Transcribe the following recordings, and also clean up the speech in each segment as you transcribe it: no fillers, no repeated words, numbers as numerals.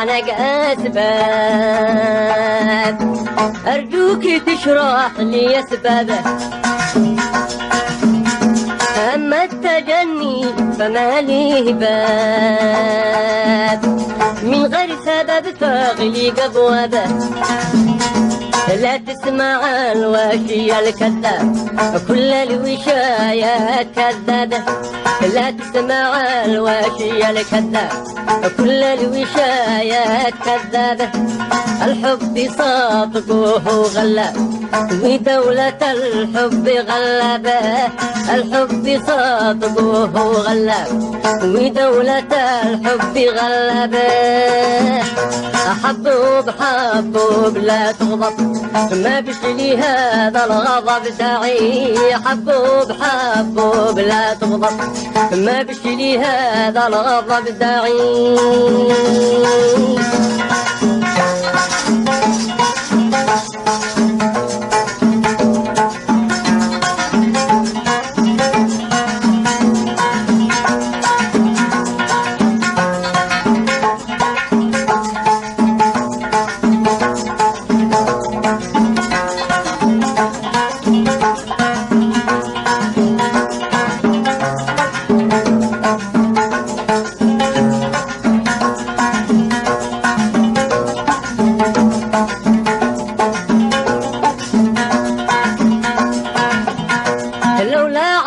عنق أسباب أرجوك تشرح لي أسبابه أما التجني فما ليه باب من غير سبب تغلق أبوابه لا تسمع الواشي الكذاب كل الوشايات كذابة لا تسمع الواشي الكذاب كل الوشايات كذابة الحب صادقه غلاب ودولة الحب غلابة الحب صادقه غلاب ودولة الحب غلابة حبوب حبوب لا تغضب ما بشلي هذا الغضب داعي حبوب حبوب لا تغضب ما بشلي هذا الغضب داعي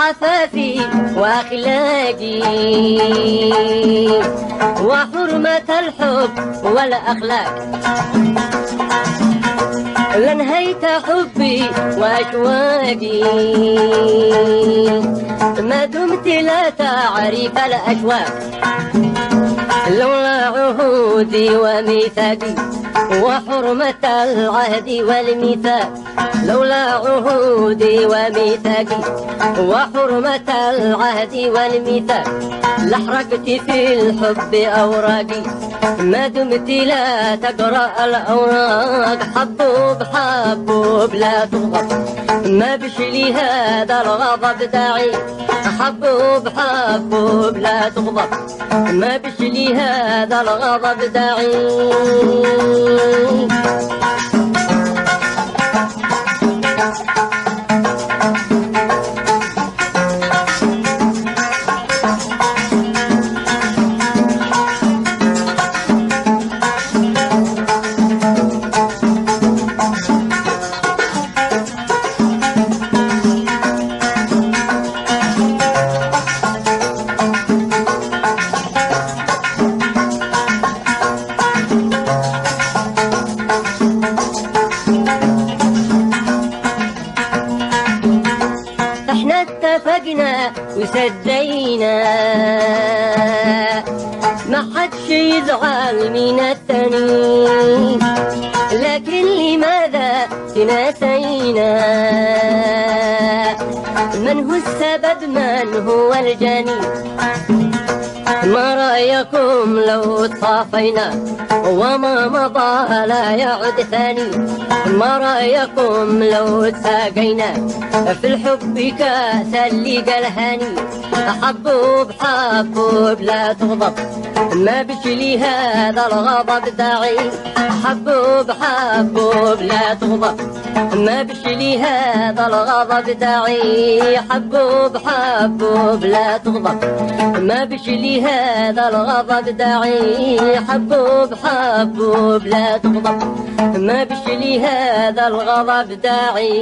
عفافي وأخلاقي وحرمة الحب والأخلاق لنهيت حبي وأشواقي ما دمت لا تعرف الأشواق لولا عهودي وميثاقي وحرمة العهد والميثاق لولا عهودي وميثاقي وحرمة العهد والميثاق لحرقت في الحب أوراقي ما دمت لا تقرأ الأوراق حبوب حبوب لا تغضب ما بشلي هذا الغضب داعي حبوب حبوب لا تغضب ما بشلي هذا الغضب داعي اتفقنا وسدينا ما حدش يزعل من التاني لكن لماذا تناسينا من هو السبب من هو الجاني ما رأيكم لو تصافينا وما مضى لا يعد ثاني ما رأيكم لو تساقينا في الحب كاس اللي قالهاني حبوب حبوب لا تغضب ما بشلي هذا الغضب داعي حبوب حبوب لا تغضب ما بشلي هذا الغضب داعي حبوب حبوب لا تغضب ما بشلي هذا الغضب داعي حبوب حبوب لا تغضب ما بشلي هذا الغضب داعي